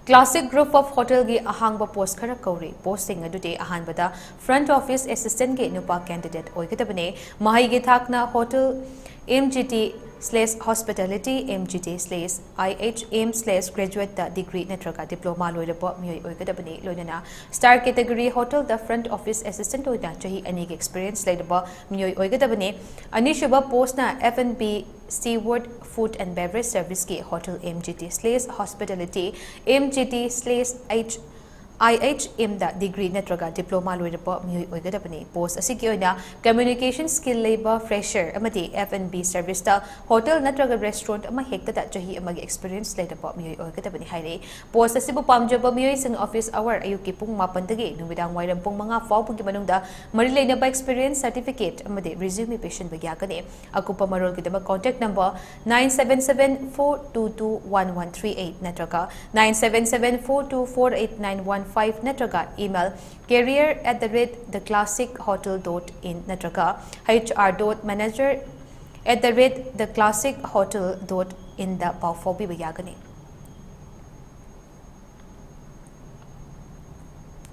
Classic group of hotel gi ahangba post khara kouri posting adude ahanbada front office assistant ge nupa candidate oigadabane mahai gi thakna hotel MGT/hospitality MGT/IHM/graduate da degree natraga diploma loiraba miyoi oigadabane loinana star category hotel da front office assistant oida chahi ani ge experience leidaba miyoi oigadabane anishuba post na F&B steward food and beverage service ke hotel MGT/hospitality MGT/IHM da degree natraga diploma loiraba miyoi oigadabane post asigi oina communication skill labor fresher amadi F&B service da hotel natraga restaurant ama hekta da chahi amagi experience leidaba miyoi oigadabane haire post asibu pamjaba miyoi sing office hour ayuki pung 8 dagi numidang wairam pung 5 fawbugi manungda mari leinaba experience certificate amadi resume patient bagyagane akupa marol gidaba contact number 9774221138 natraga 9774248915 natraga email career@theclassichotel.in natraga hr.manager@theclassichotel.in da pau fobi bayagani.